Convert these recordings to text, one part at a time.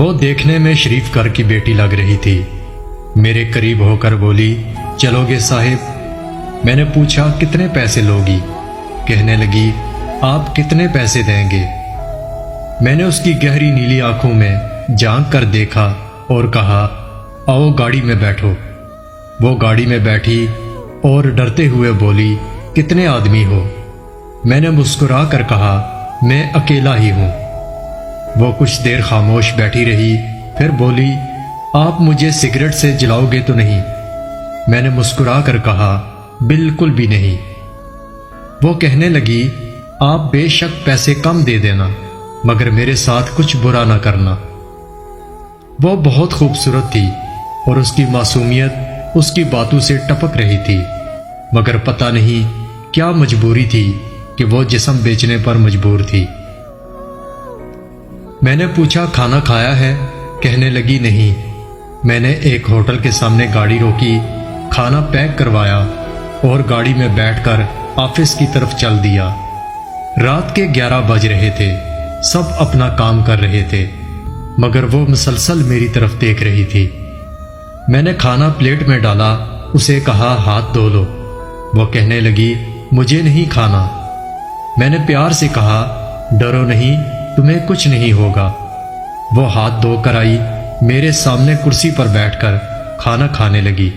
وہ دیکھنے میں شریف گھر کی بیٹی لگ رہی تھی۔ میرے قریب ہو کر بولی، چلو گے صاحب؟ میں نے پوچھا کتنے پیسے لوگی؟ کہنے لگی، آپ کتنے پیسے دیں گے؟ میں نے اس کی گہری نیلی آنکھوں میں جھانک کر دیکھا اور کہا، آؤ گاڑی میں بیٹھو۔ وہ گاڑی میں بیٹھی اور ڈرتے ہوئے بولی، کتنے آدمی ہو؟ میں نے مسکرا کر کہا، میں اکیلا ہی ہوں۔ وہ کچھ دیر خاموش بیٹھی رہی، پھر بولی، آپ مجھے سگریٹ سے جلاؤ گے تو نہیں؟ میں نے مسکرا کر کہا، بالکل بھی نہیں۔ وہ کہنے لگی، آپ بے شک پیسے کم دے دینا، مگر میرے ساتھ کچھ برا نہ کرنا۔ وہ بہت خوبصورت تھی اور اس کی معصومیت اس کی باتوں سے ٹپک رہی تھی، مگر پتہ نہیں کیا مجبوری تھی کہ وہ جسم بیچنے پر مجبور تھی۔ میں نے پوچھا، کھانا کھایا ہے؟ کہنے لگی، نہیں۔ میں نے ایک ہوٹل کے سامنے گاڑی روکی، کھانا پیک کروایا اور گاڑی میں بیٹھ کر آفس کی طرف چل دیا۔ رات کے 11 بج رہے تھے، سب اپنا کام کر رہے تھے، مگر وہ مسلسل میری طرف دیکھ رہی تھی۔ میں نے کھانا پلیٹ میں ڈالا، اسے کہا، ہاتھ دھو لو۔ وہ کہنے لگی، مجھے نہیں کھانا۔ میں نے پیار سے کہا، ڈرو نہیں، تمہیں کچھ نہیں ہوگا۔ وہ ہاتھ دھو کر آئی، میرے سامنے کرسی پر بیٹھ کر کھانا کھانے لگی۔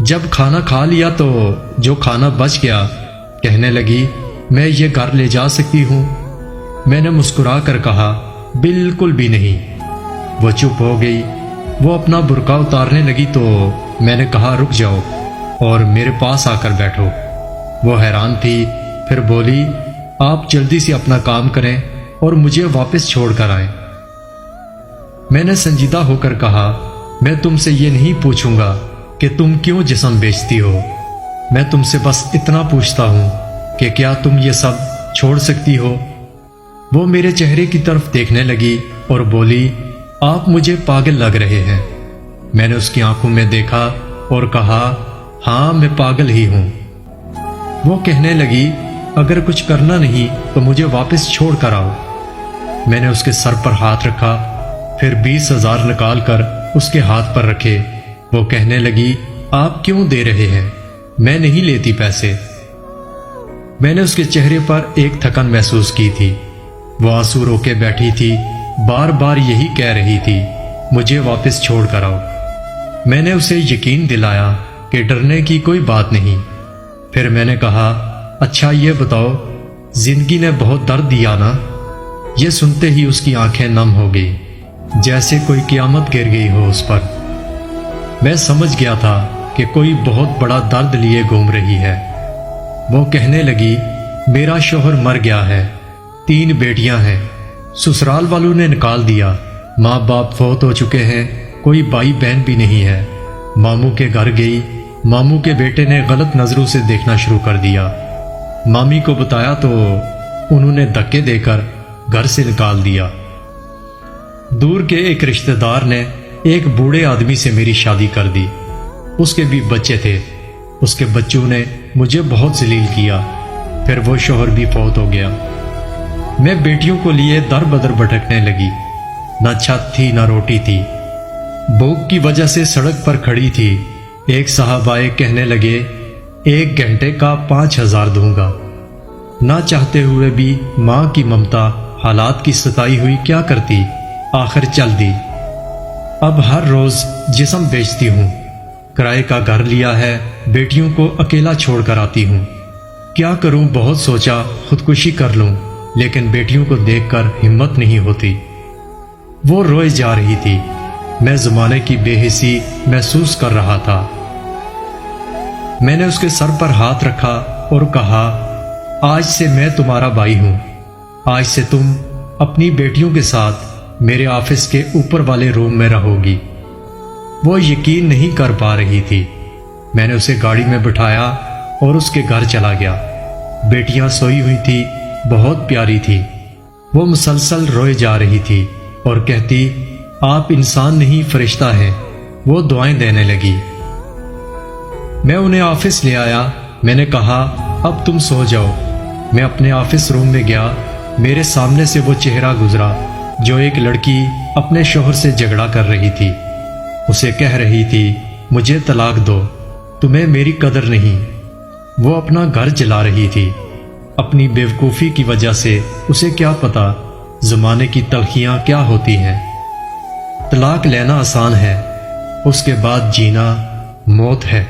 جب کھانا کھا لیا تو جو کھانا بچ گیا، کہنے لگی، میں یہ گھر لے جا سکتی ہوں؟ میں نے مسکرا کر کہا، بالکل بھی نہیں۔ وہ چپ ہو گئی۔ وہ اپنا برقع اتارنے لگی تو میں نے کہا، رک جاؤ اور میرے پاس آ کر بیٹھو۔ وہ حیران تھی، پھر بولی، آپ جلدی سے اپنا کام کریں اور مجھے واپس چھوڑ کر آئیں۔ میں نے سنجیدہ ہو کر کہا، میں تم سے یہ نہیں پوچھوں گا کہ تم کیوں جسم بیچتی ہو، میں تم سے بس اتنا پوچھتا ہوں کہ کیا تم یہ سب چھوڑ سکتی ہو؟ وہ میرے چہرے کی طرف دیکھنے لگی اور بولی، آپ مجھے پاگل لگ رہے ہیں۔ میں نے اس کی آنکھوں میں دیکھا اور کہا، ہاں میں پاگل ہی ہوں۔ وہ کہنے لگی، اگر کچھ کرنا نہیں تو مجھے واپس چھوڑ کر آؤ۔ میں نے اس کے سر پر ہاتھ رکھا، پھر 20,000 نکال کر اس کے ہاتھ پر رکھے۔ وہ کہنے لگی، آپ کیوں دے رہے ہیں؟ میں نہیں لیتی پیسے۔ میں نے اس کے چہرے پر ایک تھکن محسوس کی تھی۔ وہ آنسو رو کے بیٹھی تھی، بار بار یہی کہہ رہی تھی، مجھے واپس چھوڑ کر آؤ۔ میں نے اسے یقین دلایا کہ ڈرنے کی کوئی بات نہیں۔ پھر میں نے کہا، اچھا یہ بتاؤ، زندگی نے بہت درد دیا نا؟ یہ سنتے ہی اس کی آنکھیں نم ہو گئی، جیسے کوئی قیامت گر گئی ہو اس پر۔ میں سمجھ گیا تھا کہ کوئی بہت بڑا درد لیے گھوم رہی ہے۔ وہ کہنے لگی، میرا شوہر مر گیا ہے، 3 بیٹیاں ہیں، سسرال والوں نے نکال دیا، ماں باپ فوت ہو چکے ہیں، کوئی بھائی بہن بھی نہیں ہے۔ ماموں کے گھر گئی، ماموں کے بیٹے نے غلط نظروں سے دیکھنا شروع کر دیا۔ مامی کو بتایا تو انہوں نے دھکے دے کر گھر سے نکال دیا۔ دور کے ایک رشتہ دار نے ایک بوڑھے آدمی سے میری شادی کر دی، اس کے بھی بچے تھے۔ اس کے بچوں نے مجھے بہت ذلیل کیا، پھر وہ شوہر بھی فوت ہو گیا۔ میں بیٹیوں کو لیے در بدر بھٹکنے لگی، نہ چھت تھی نہ روٹی تھی، بھوک کی وجہ سے سڑک پر کھڑی تھی۔ ایک صاحب آئے، کہنے لگے، 1 گھنٹے کا 5,000 دوں گا۔ نہ چاہتے ہوئے بھی ماں کی ممتا حالات کی ستائی ہوئی کیا کرتی، آخر چل دی۔ اب ہر روز جسم بیچتی ہوں، کرائے کا گھر لیا ہے، بیٹیوں کو اکیلا چھوڑ کر آتی ہوں۔ کیا کروں؟ بہت سوچا خودکشی کر لوں، لیکن بیٹیوں کو دیکھ کر ہمت نہیں ہوتی۔ وہ روئے جا رہی تھی، میں زمانے کی بے حسی محسوس کر رہا تھا۔ میں نے اس کے سر پر ہاتھ رکھا اور کہا، آج سے میں تمہارا بھائی ہوں، آج سے تم اپنی بیٹیوں کے ساتھ میرے آفس کے اوپر والے روم میں رہو گی۔ وہ یقین نہیں کر پا رہی تھی۔ میں نے اسے گاڑی میں بٹھایا اور اس کے گھر چلا گیا۔ بیٹیاں سوئی ہوئی تھی، بہت پیاری تھی۔ وہ مسلسل روئے جا رہی تھی اور کہتی، آپ انسان نہیں فرشتہ ہیں۔ وہ دعائیں دینے لگی۔ میں انہیں آفس لے آیا۔ میں نے کہا، اب تم سو جاؤ۔ میں اپنے آفس روم میں گیا، میرے سامنے سے وہ چہرہ گزرا جو ایک لڑکی اپنے شوہر سے جھگڑا کر رہی تھی، اسے کہہ رہی تھی مجھے طلاق دو، تمہیں میری قدر نہیں۔ وہ اپنا گھر جلا رہی تھی۔ اپنی بیوقوفی کی وجہ سے اسے کیا پتا زمانے کی تلخیاں کیا ہوتی ہیں۔ طلاق لینا آسان ہے، اس کے بعد جینا موت ہے۔